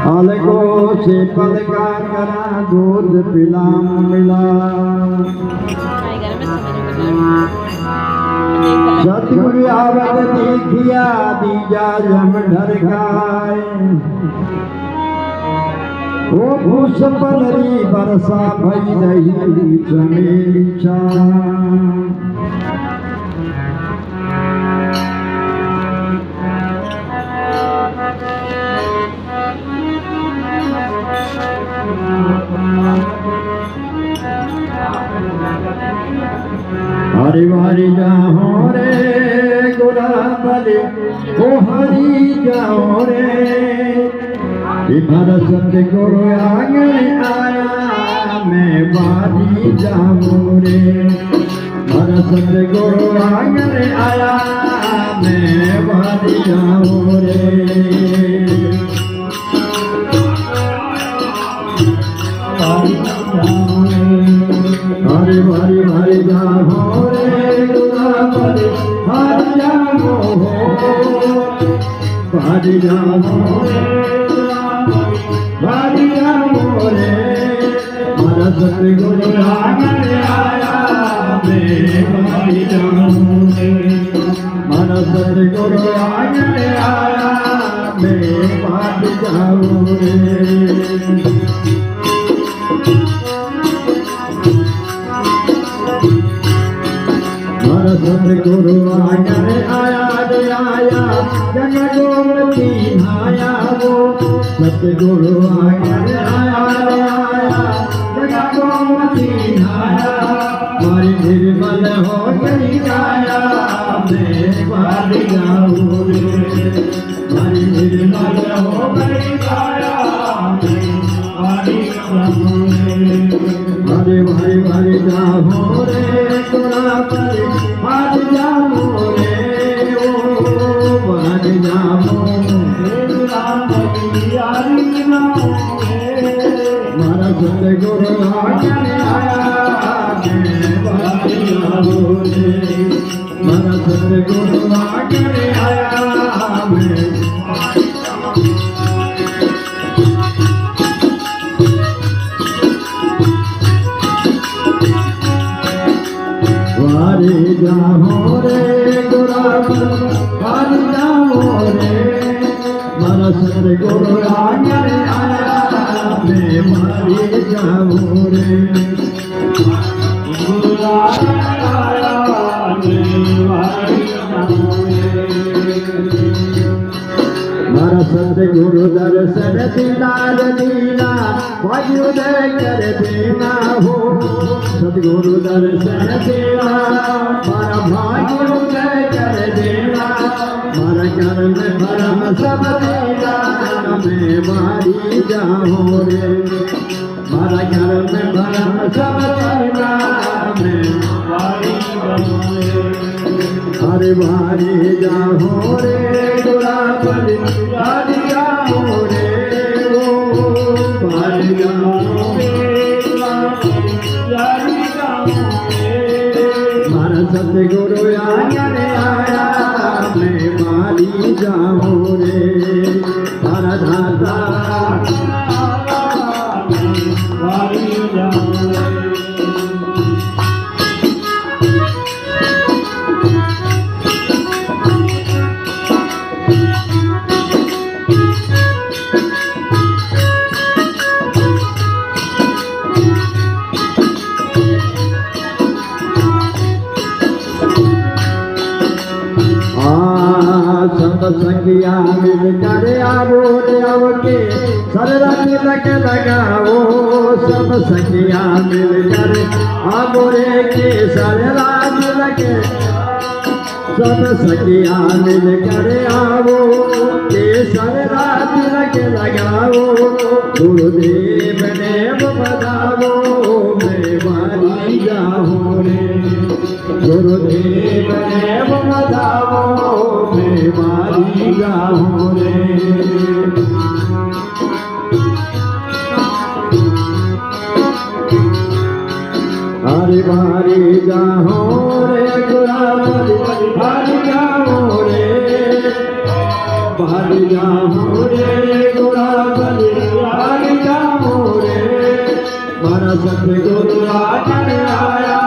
अलगो से पलका करा दूध पिलाम मिला सतगुरु आवत देखिया दीजा जम ढर खाए ओ भूष पलरी बरसा भई रही चमेली छा हरि हरि जाओ रे गुलाबले ओ हरि जाओ रे इधर सतगुरु आंगन आया मैं बारी जाऊं रे हर सतगुरु आंगन आया मैं बारी जाऊं रे हरि हरि हरि जाओ रे गुलाबले हरि जाओ हरि जाओ हरि जाओ रे हर सतगुरु आंगन आया मैं हरि जाऊं रे हर सतगुरु आंगन आया मैं हरि जाऊं रे सतगुरु आंगन आया रे आया जग गोमती आया वो सतगुरु आंगन आया रे आया जग गोमती आया मारी निर्मल हो गई काया मैं बारी जाऊं रे मारी निर्मल हो गई काया मैं बारी जाऊं रे हरे हरे हरे जाओ रे तोरा पर हरि जाओ रे ओ हरि जाओ रे राम की हरि नाम रे मारा सतगुरु आंगन आया मैं हरि जाओ रे मारा सतगुरु आंगन आया मैं हरि जाओ रे गुलाबले हरि जाओ रे मारा सतगुरु आंगन आया मैं हरि जाऊं रे आया मैं हरि जाऊं रे मारा सतगुरु दर्शन दीदार दीना वायुदय कर देना हो सतगुरु दर्शन देना मारा भाग्योदय कर देना मारा कर्म भरम सब देना मैं मारी जाऊं रे मारा कर्म भरम सब देना मैं मारी जाऊं रे हरे मारी जाऊं रे गुलाबले हरि जाओ रे ओ हरि जाओ मारा सतगुरु आंगन आया मैं मारी जाऊं रे हर धाता मारी जाऊं रे सब संगिया मिलकर आवो रे आवके सररा तिलक लगाओ सब संगिया मिलकर आवो रे के सररा तिलक सब संगिया मिलकर आवो के सररा तिलक लगाओ गुरुदेव ने बताओ मैं बारी जाऊं रे गुरुदेव ने बताओ मैं बारी जाऊं रे हरि बारी जाऊं रे गुलाबले हरि जाऊं रे बाहर जाऊं रे गोरा बले बाहर जाऊं रे मारा सतगुरु आकर आया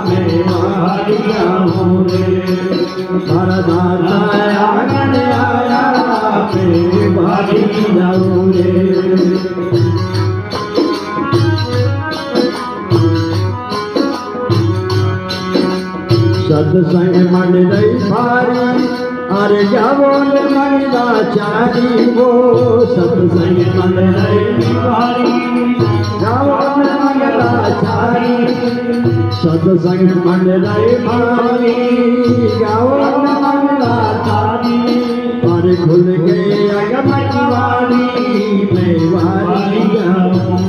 मैं बाहर जाऊं रे मारा दाता आकर आया मैं बाहर जाऊं रे सत्संग मन नहीं भारी अरे जाओ मंगला चारी वो सत्संग मन नहीं भारी जाओ मंगला चारी सत्संग मन नहीं भारी जाओ मंगला चारी अरे खुल गए अगमवारी मैं वारी जाऊं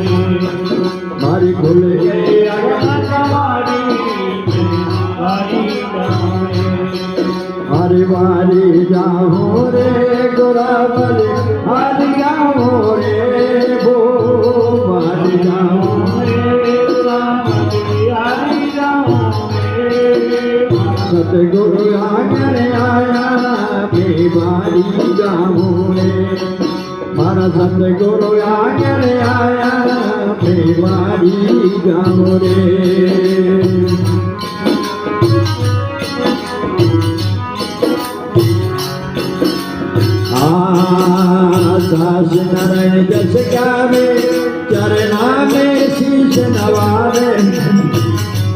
मारी खुल गए अगमवारी हरि वारी जाओ रे गोरा बले हरि जाओ रे वो वारी जाओ रे गोरा बले हरि जाओ रे सतगुरु आकर आया मैं वारी जाओ रे मारा सतगुरु आकर आया मैं वारी जाओ रे दास नारायण जस गावे चरना में शीश नवावे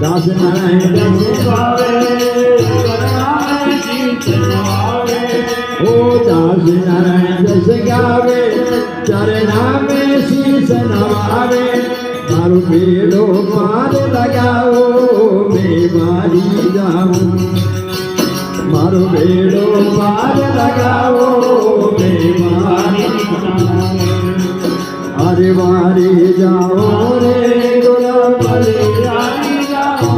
दास नारायण जस गावे चरना में शीश नवावे ओ दास नारायण जस गावे चरना में शीश नवावे मारू बेड़ो पार लगाओ मैं बारी जाऊं मारो बेड़ो पार लगाओ मैं बारी हरि वारी जाओ रे गोरा बले हरि जाओ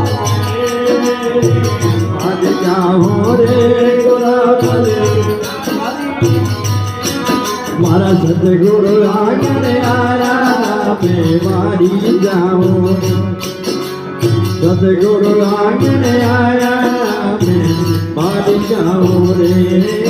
हरि जाओ रे गोरा बले मारा सतगुरु आकर आया मैं वारी जाऊं सतगुरु आकर आया मैं बारी जाऊं रे